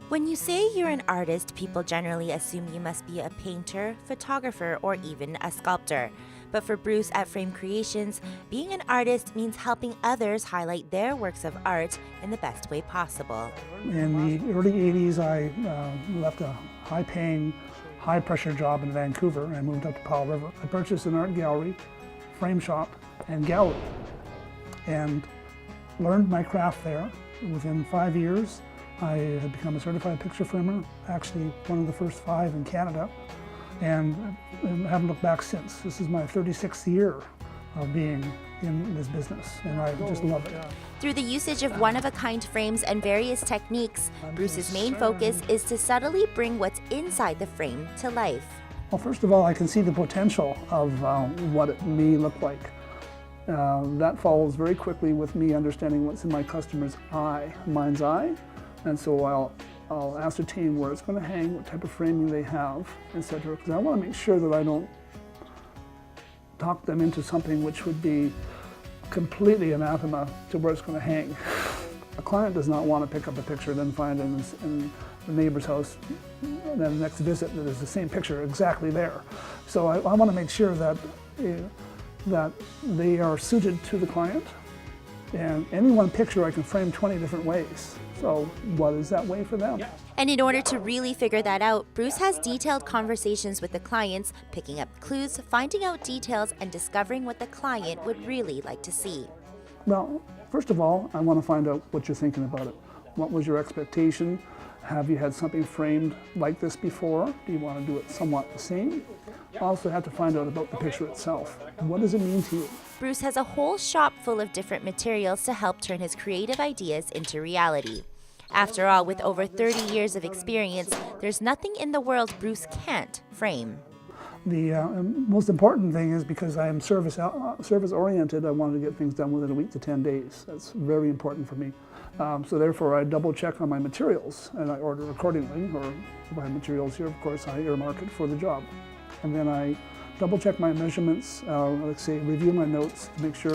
When you say you're an artist, people generally assume you must be a painter, photographer, or even a sculptor. But for Bruce at Frame Creations, being an artist means helping others highlight their works of art in the best way possible. In the early 80s, I left a high-paying, high-pressure job in Vancouver and moved up to Powell River. I purchased an art gallery, frame shop, and gallery, and learned my craft there. Within 5 years, I had become a certified picture framer, actually one of the first 5 in Canada, and haven't looked back since. This is my 36th year of being in this business, and I just love it. Through the usage of one-of-a-kind frames and various techniques, Bruce's main focus is to subtly bring what's inside the frame to life. Well, first of all, I can see the potential of what it may look like. That follows very quickly with me understanding what's in my customer's eye, mind's eye. And so I'll ascertain where it's going to hang, what type of framing they have, etc. Because I want to make sure that I don't talk them into something which would be completely anathema to where it's going to hang. A client does not want to pick up a picture and then find it in the neighbor's house, and then the next visit there's the same picture exactly there. So I want to make sure that that they are suited to the client. And any one picture I can frame 20 different ways. So what is that way for them? And in order to really figure that out, Bruce has detailed conversations with the clients, picking up clues, finding out details, and discovering what the client would really like to see. Well, first of all, I want to find out what you're thinking about it. What was your expectation? Have you had something framed like this before? Do you want to do it somewhat the same? I also have to find out about the picture itself. What does it mean to you? Bruce has a whole shop full of different materials to help turn his creative ideas into reality. After all, with over 30 years of experience, there's nothing in the world Bruce can't frame. The most important thing is because I am service-oriented, I wanted to get things done within a week to 10 days. That's very important for me. So therefore, I double-check on my materials, and I order accordingly, or my materials here, of course, I earmark it for the job. And then I double-check my measurements, let's say, review my notes to make sure,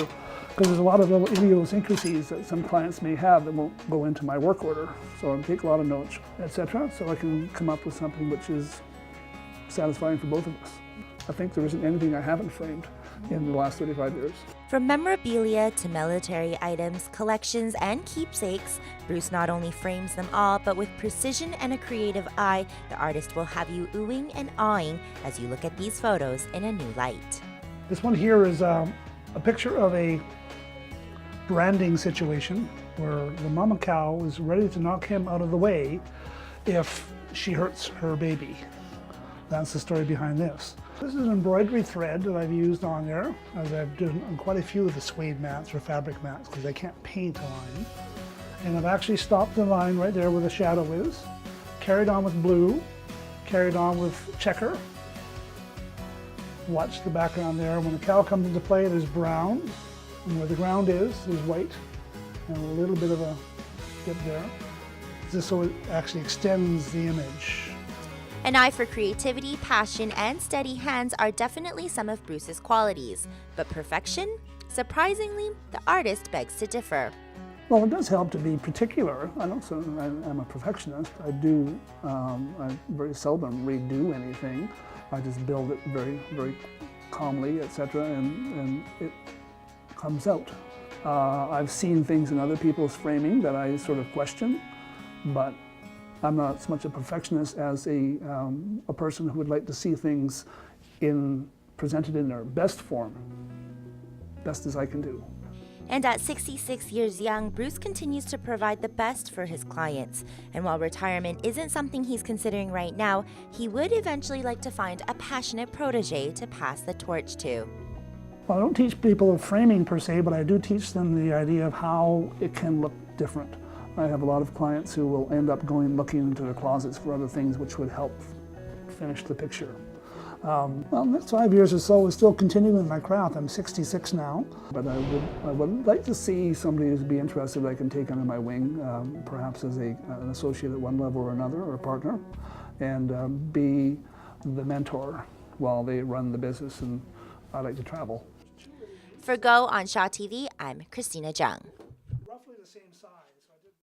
because there's a lot of little idiosyncrasies that some clients may have that won't go into my work order. So I take a lot of notes, etc., so I can come up with something which is satisfying for both of us. I think there isn't anything I haven't framed in the last 35 years. From memorabilia to military items, collections, and keepsakes, Bruce not only frames them all, but with precision and a creative eye, the artist will have you oohing and awing as you look at these photos in a new light. This one here is a picture of a branding situation where the mama cow is ready to knock him out of the way if she hurts her baby. That's the story behind this. This is an embroidery thread that I've used on there, as I've done on quite a few of the suede mats or fabric mats, because I can't paint a line. And I've actually stopped the line right there where the shadow is, carried on with blue, carried on with checker. Watch the background there. When the cow comes into play, there's brown, and where the ground is white, and a little bit of a dip there. Just so it actually extends the image. An eye for creativity, passion, and steady hands are definitely some of Bruce's qualities. But perfection? Surprisingly, the artist begs to differ. Well, it does help to be particular. I'm a perfectionist. I very seldom redo anything. I just build it very, very calmly, etc., and it comes out. I've seen things in other people's framing that I sort of question, but I'm not as much a perfectionist as a person who would like to see things presented in their best form, best as I can do. And at 66 years young, Bruce continues to provide the best for his clients. And while retirement isn't something he's considering right now, he would eventually like to find a passionate protege to pass the torch to. Well, I don't teach people framing per se, but I do teach them the idea of how it can look different. I have a lot of clients who will end up looking into their closets for other things which would help finish the picture. Well, the next 5 years or so is still continuing my craft. I'm 66 now, but I would like to see somebody who'd be interested I can take under my wing, perhaps as an associate at one level or another, or a partner, and be the mentor while they run the business, and I like to travel. For Go on Shaw TV, I'm Christina Jung. Roughly the same size.